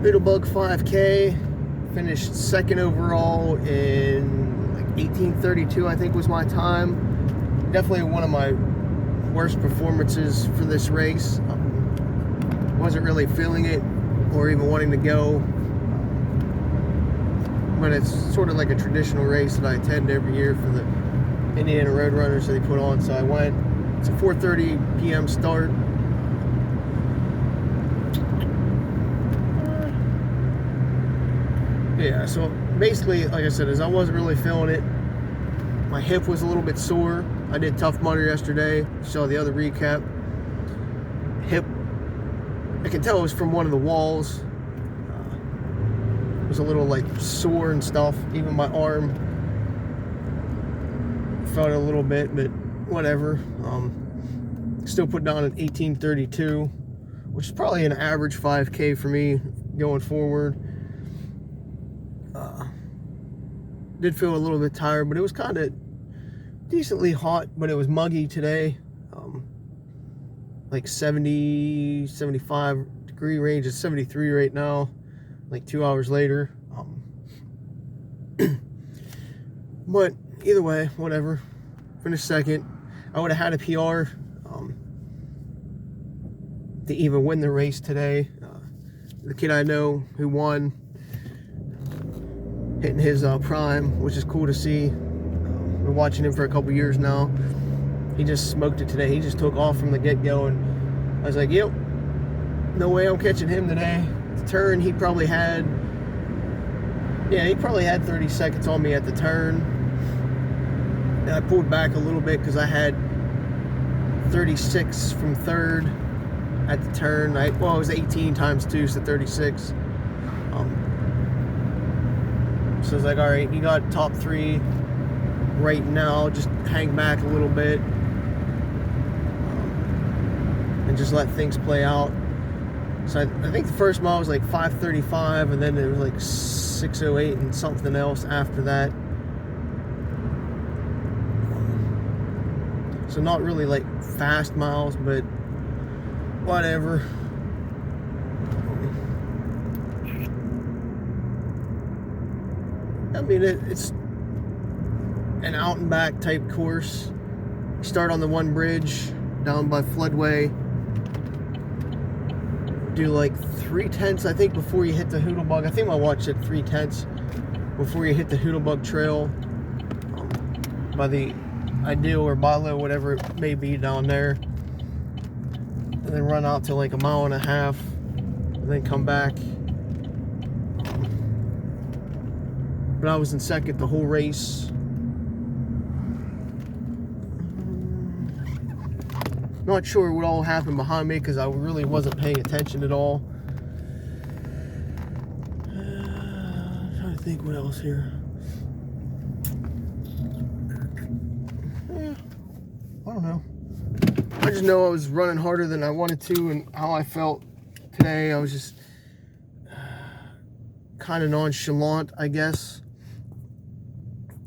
Hoodlebug 5K, finished second overall in like 18:32, I think was my time. Definitely one of my worst performances for this race. Wasn't really feeling it or even wanting to go. But it's sort of like a traditional race that I attend every year for the Indiana Roadrunners that they put on. So I went. It's a 4:30 p.m. start. Yeah, so basically, like I said, I wasn't really feeling it. My hip was a little bit sore. I did Tough Mudder yesterday. Saw the other recap. Hip, I can tell it was from one of the walls. It was a little like sore and stuff. Even my arm felt it a little bit, but whatever. Still put down an 18:32, which is probably an average 5K for me going forward. Did feel a little bit tired, but it was kind of decently hot, but it was muggy today. Like 70, 75 degree range. It's 73 right now, like 2 hours later. But either way, whatever. Finished second. I would have had a PR to even win the race today. The kid I know who won, hitting his prime, which is cool to see. Been watching him for a couple years now. He just smoked it today. He just took off from the get-go, and I was like, yep, no way I'm catching him today. The turn, he probably had 30 seconds on me at the turn. And I pulled back a little bit because I had 36 from third at the turn. It was 18 times 2, so 36. So I was like, all right, you got top 3 right now. Just hang back a little bit and just let things play out. So I think the first mile was like 5:35, and then it was like 6:08 and something else after that. So not really like fast miles, but whatever. I mean, it's an out and back type course. You start on the one bridge down by Floodway. Do like 3/10, I think, before you hit the Hoodlebug. I think my watch said 3/10 before you hit the Hoodlebug Trail by the Ideal or Bilo, whatever it may be down there. And then run out to like 1.5 miles and then come back. But I was in second the whole race. Not sure what all happened behind me because I really wasn't paying attention at all. I'm trying to think what else here. I don't know. I just know I was running harder than I wanted to, and how I felt today, I was just kind of nonchalant, I guess,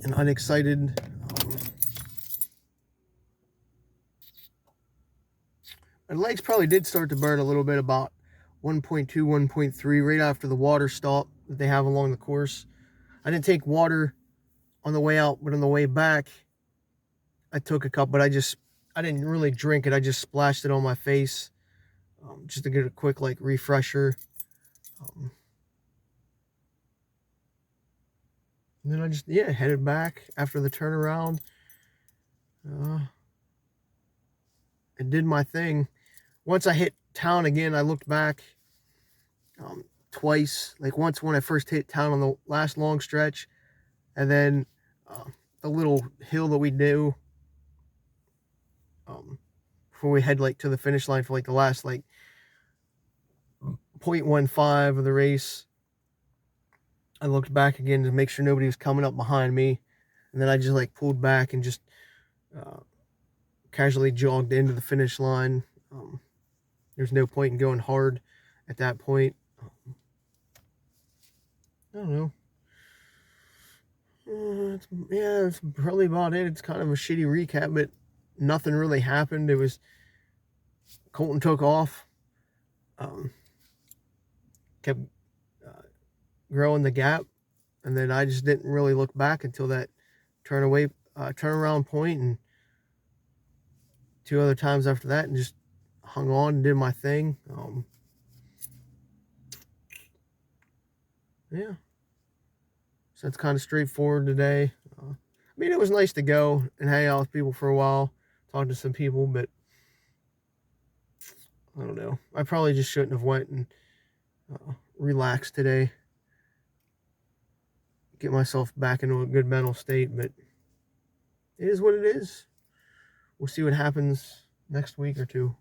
and unexcited. My legs probably did start to burn a little bit about 1.2, 1.3 right after the water stop that they have along the course. I didn't take water on the way out, but on the way back, I took a cup, but I didn't really drink it. I just splashed it on my face just to get a quick like refresher. And then I just, headed back after the turnaround. And did my thing. Once I hit town again, I looked back twice. Like once when I first hit town on the last long stretch, and then the little hill that we do before we head like to the finish line for like the last like 0.15 of the race. I looked back again to make sure nobody was coming up behind me, and then I just like pulled back and just casually jogged into the finish line. There's no point in going hard at that point. I don't know. That's probably about it. It's kind of a shitty recap, but nothing really happened. It was Colton took off. Kept growing the gap, and then I just didn't really look back until that turnaround point, and 2 other times after that, and just hung on and did my thing. Yeah, so that's kind of straightforward today. I mean, it was nice to go and hang out with people for a while, talk to some people, but I don't know. I probably just shouldn't have went and relaxed today, get myself back into a good mental state, but it is what it is. We'll see what happens next week or two.